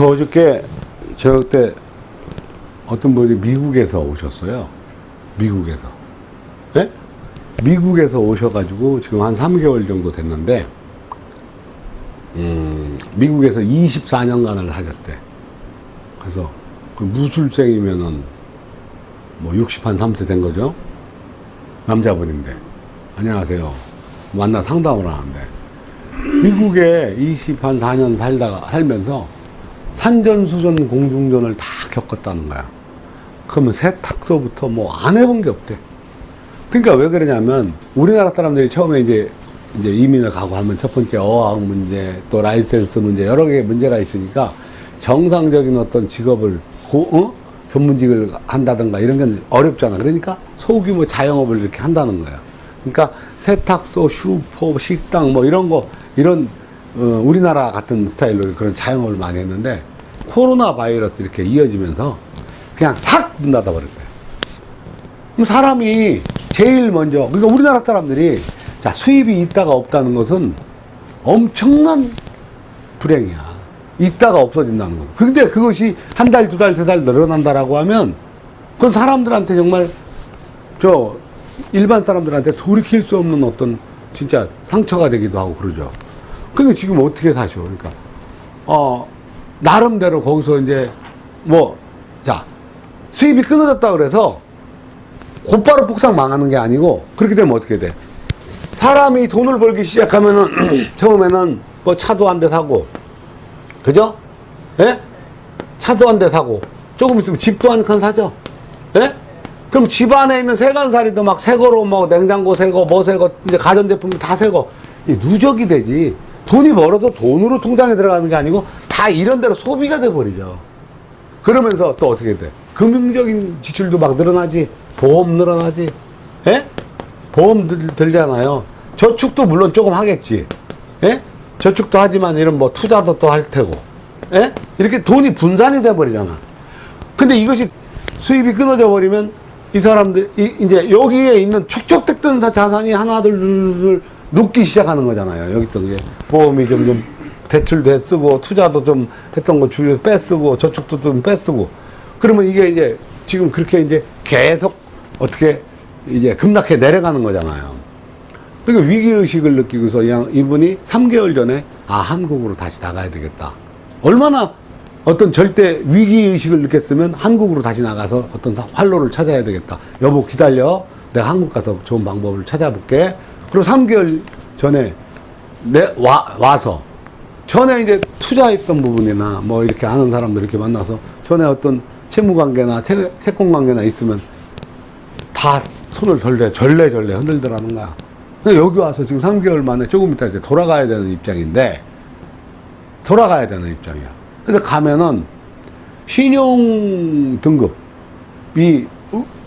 어저께 저 때 어떤 분이 미국에서 오셨어요. 미국에서. 예? 미국에서 오셔가지고 지금 한 3개월 정도 됐는데, 미국에서 24년간을 하셨대. 그래서 그 무술생이면은 뭐 60한 3세 된 거죠. 남자분인데. 안녕하세요. 만나 상담을 하는데. 미국에 20한 4년 살면서 산전수전 공중전을 다 겪었다는 거야. 그러면 세탁소부터 뭐 안 해본 게 없대. 그러니까 왜 그러냐면 우리나라 사람들이 처음에 이제 이민을 가고 하면 첫 번째 어학 문제, 또 라이센스 문제, 여러 개의 문제가 있으니까 정상적인 어떤 직업을 전문직을 한다든가 이런 건 어렵잖아. 그러니까 소규모 자영업을 이렇게 한다는 거야. 그러니까 세탁소, 슈퍼, 식당 뭐 이런 거, 우리나라 같은 스타일로 그런 자영업을 많이 했는데 코로나 바이러스 이렇게 이어지면서 그냥 싹 문 닫아 버렸대. 그럼 사람이 제일 먼저, 그러니까 우리나라 사람들이 자, 수입이 있다가 없다는 것은 엄청난 불행이야. 있다가 없어진다는 거. 근데 그것이 한 달, 두 달, 세 달 늘어난다라고 하면 그건 사람들한테 정말 일반 사람들한테 돌이킬 수 없는 어떤 진짜 상처가 되기도 하고 그러죠. 근데 지금 어떻게 사셔? 그러니까, 나름대로 거기서 이제 수입이 끊어졌다 그래서 곧바로 폭삭 망하는 게 아니고 그렇게 되면 어떻게 돼? 사람이 돈을 벌기 시작하면은 처음에는 뭐 차도 한 대 사고, 그죠? 예? 차도 한 대 사고, 조금 있으면 집도 한 칸 사죠? 예? 그럼 집 안에 있는 세간살이도 막 새거로 뭐 냉장고 새거, 뭐 새거, 이제 가전제품 다 새거. 이 누적이 되지. 돈이 벌어도 돈으로 통장에 들어가는 게 아니고 다 이런 데로 소비가 돼버리죠. 그러면서 또 어떻게 돼? 금융적인 지출도 막 늘어나지. 보험 늘어나지. 예? 보험 들잖아요. 저축도 물론 조금 하겠지. 예? 저축도 하지만 이런 뭐 투자도 또 할 테고. 예? 이렇게 돈이 분산이 돼버리잖아. 근데 이것이 수입이 끊어져 버리면 이 사람들, 이제 여기에 있는 축적됐던 자산이 하나둘 녹기 시작하는 거잖아요. 여기 또 보험이 좀 대출도 쓰고, 투자도 좀 했던 거 줄여 빼쓰고, 저축도 좀 빼쓰고. 그러면 이게 이제 지금 그렇게 이제 계속 어떻게 이제 급락해 내려가는 거잖아요. 그러니까 위기의식을 느끼고서 이분이 3개월 전에 한국으로 다시 나가야 되겠다. 얼마나 어떤 절대 위기의식을 느꼈으면 한국으로 다시 나가서 어떤 활로를 찾아야 되겠다. 여보 기다려. 내가 한국 가서 좋은 방법을 찾아볼게. 그리고 3개월 전에 와서 전에 이제 투자했던 부분이나 뭐 이렇게 아는 사람들 이렇게 만나서 전에 어떤 채무관계나 채권관계나 있으면 다 손을 절레 흔들더라는 거야. 근데 여기 와서 지금 3개월 만에 조금 이따 이제 돌아가야 되는 입장이야. 근데 가면은 신용 등급이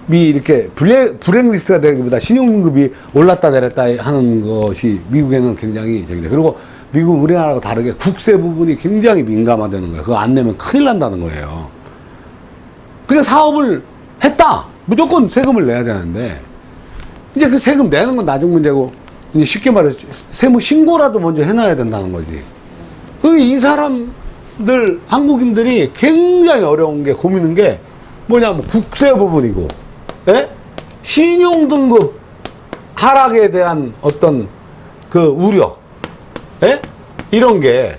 이렇게 블랙리스트가 되기보다 신용 등급이 올랐다 내렸다 하는 것이 미국에는 굉장히 저기돼. 그리고 미국 우리나라와 다르게 국세 부분이 굉장히 민감화되는 거예요. 그거 안 내면 큰일 난다는 거예요. 그냥 사업을 했다. 무조건 세금을 내야 되는데 이제 그 세금 내는 건 나중 문제고 이제 쉽게 말해서 세무 신고라도 먼저 해놔야 된다는 거지. 이 사람들 한국인들이 굉장히 어려운 게 고민인 게 뭐냐면 국세 부분이고, 예? 신용 등급 하락에 대한 어떤 그 우려, 예? 이런 게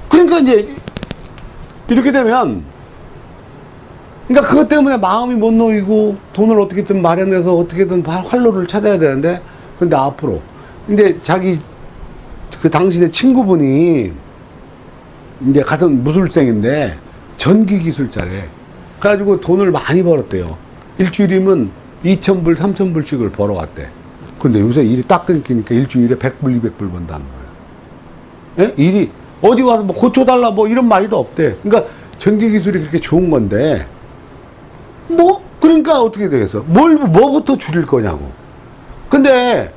그러니까 이제 이렇게 되면 그러니까 그것 때문에 마음이 못 놓이고 돈을 어떻게든 마련해서 어떻게든 활로를 찾아야 되는데 근데 앞으로 근데 자기 그 당신의 친구분이 이제 같은 무술생인데 전기 기술자래. 그래가지고 돈을 많이 벌었대요. 일주일이면 2,000불, 3,000불씩을 벌어왔대. 근데 요새 일이 딱 끊기니까 일주일에 100불, 200불 번다는 거예요. 예? 일이 어디 와서 뭐 고쳐달라 뭐 이런 말도 없대. 그러니까 전기 기술이 그렇게 좋은 건데 그러니까 어떻게 되겠어? 뭐부터 줄일 거냐고. 근데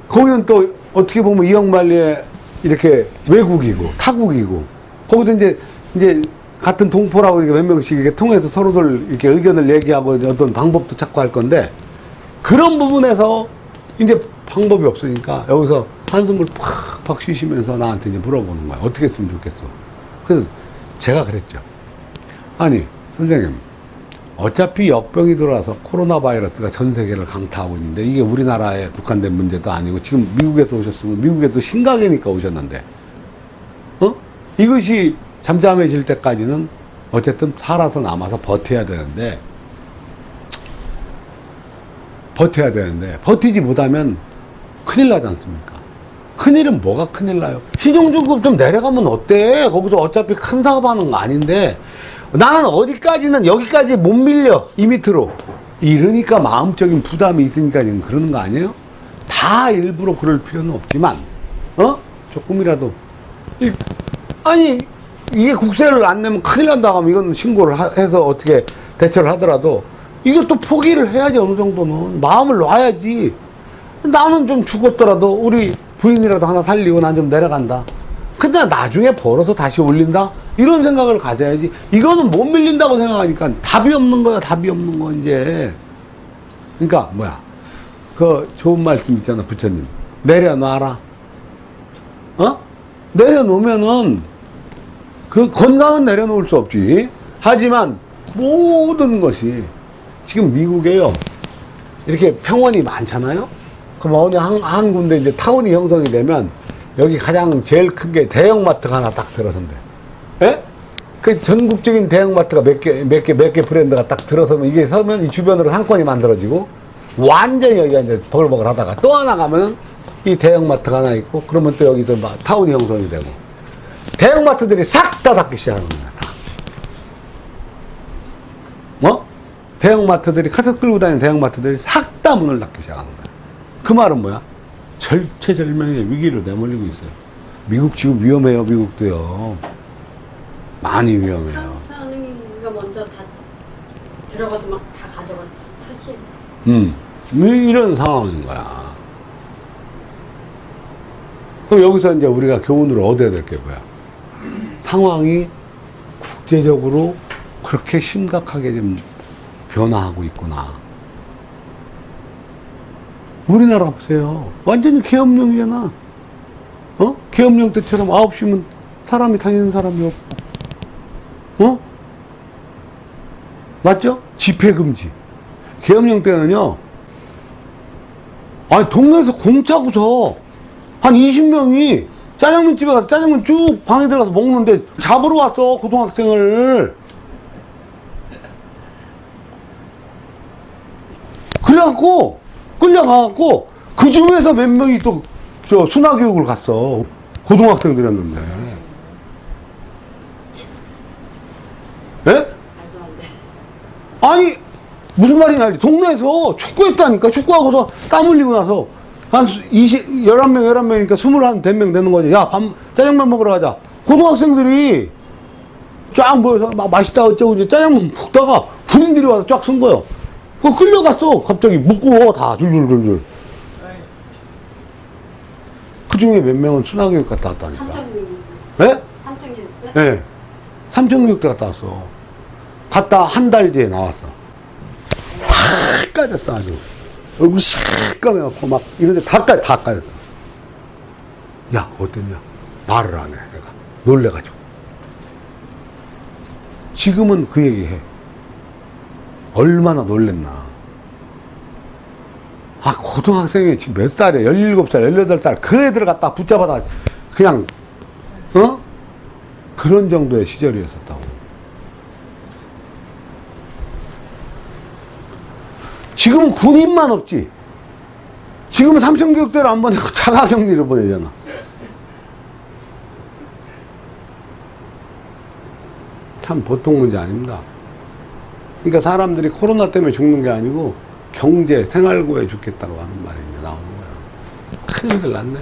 거기는 또 어떻게 보면 이영만리에 이렇게 외국이고 타국이고 거기서 이제 같은 동포라고 이렇게 몇 명씩 이렇게 통해서 서로들 이렇게 의견을 얘기하고 어떤 방법도 찾고 할 건데 그런 부분에서 이제 방법이 없으니까 여기서 한숨을 팍팍 쉬시면서 나한테 이제 물어보는 거야. 어떻게 했으면 좋겠어. 그래서 제가 그랬죠. 아니, 선생님, 어차피 역병이 들어와서 코로나 바이러스가 전 세계를 강타하고 있는데 이게 우리나라에 국한된 문제도 아니고 지금 미국에서 오셨으면 미국에도 심각하니까 오셨는데, 이것이 잠잠해질 때까지는 어쨌든 살아서 남아서 버텨야 되는데, 버티지 못하면 큰일 나지 않습니까? 큰일은 뭐가 큰일 나요? 신용등급 좀 내려가면 어때? 거기서 어차피 큰 사업하는 거 아닌데, 나는 어디까지는 여기까지 못 밀려, 이 밑으로. 이러니까 마음적인 부담이 있으니까 지금 그러는 거 아니에요? 다 일부러 그럴 필요는 없지만, 조금이라도. 아니, 이게 국세를 안 내면 큰일 난다고 하면 이건 신고를 해서 어떻게 대처를 하더라도, 이게 또 포기를 해야지, 어느 정도는. 마음을 놔야지. 나는 좀 죽었더라도 우리 부인이라도 하나 살리고 난 좀 내려간다. 근데 나중에 벌어서 다시 올린다? 이런 생각을 가져야지. 이거는 못 밀린다고 생각하니까 답이 없는 거야, 답이 없는 거, 이제. 그러니까, 그 좋은 말씀 있잖아, 부처님. 내려놔라. 내려놓으면은, 그 건강은 내려놓을 수 없지. 하지만, 모든 것이, 지금 미국에요. 이렇게 평원이 많잖아요? 그럼 어느 한 군데 이제 타운이 형성이 되면, 여기 가장 제일 큰 게 대형마트가 하나 딱 들어선대. 예? 그 전국적인 대형마트가 몇 개 브랜드가 딱 들어서면, 이게 서면 이 주변으로 상권이 만들어지고, 완전히 여기가 이제 버글버글 하다가 또 하나 가면은 이 대형마트가 하나 있고, 그러면 또 여기서 막 타운이 형성이 되고, 대형마트들이 싹 다 닫기 시작하는 거야, 다. 대형마트들이, 카트 끌고 다니는 대형마트들이 싹 다 문을 닫기 시작하는 거야. 그 말은 뭐야? 절체절명의 위기를 내몰리고 있어요. 미국 지금 위험해요, 미국도요. 많이 위험해요. 상황이가 먼저 다 들어가도 막 다 가져가 터치. 이런 상황인 거야. 그럼 여기서 이제 우리가 교훈을 얻어야 될 게 뭐야? 상황이 국제적으로 그렇게 심각하게 좀 변화하고 있구나. 우리나라 보세요. 완전히 계엄령이잖아. 계엄령 때처럼 9시면 사람이 다니는 사람이 없고. 맞죠? 집회 금지. 계엄령 때는요. 아니, 동네에서 공차고서 한 20명이 짜장면 집에 가서 짜장면 쭉 방에 들어가서 먹는데 잡으러 왔어, 고등학생을. 그래갖고 끌려가갖고 그 중에서 몇 명이 또 저 순화교육을 갔어. 고등학생들이었는데. 예? 아니, 무슨 말인지 알지? 동네에서 축구했다니까. 축구하고서 땀 흘리고 나서 한 11명이니까 21명 되는 거지. 야, 짜장면 먹으러 가자. 고등학생들이 쫙 모여서 막 맛있다 어쩌고 이제 짜장면 먹다가 군인들이 와서 쫙 쓴 거예요. 그거 끌려갔어. 갑자기 묶고 다 줄줄줄줄. 그 중에 몇 명은 순화교육 갔다 왔다니까. 예? 삼성교육? 예. 삼성교육대 갔다 왔어. 갔다 한 달 뒤에 나왔어. 싹 까졌어, 아주. 얼굴 싹 까매갖고 막 이런데 다 까졌어. 야, 어땠냐? 말을 안 해, 내가. 놀래가지고. 지금은 그 얘기 해. 얼마나 놀랬나. 아, 고등학생이 지금 몇 살이야? 17살, 18살. 그 애들 갖다 붙잡아다 그냥, 그런 정도의 시절이었었다고. 지금은 군인만 없지. 지금은 삼성교육대를 안 보내고 자가격리를 보내잖아. 참 보통 문제 아닙니다. 그러니까 사람들이 코로나 때문에 죽는 게 아니고 경제, 생활고에 죽겠다고 하는 말이 이제 나오는 거야. 큰일들 났네.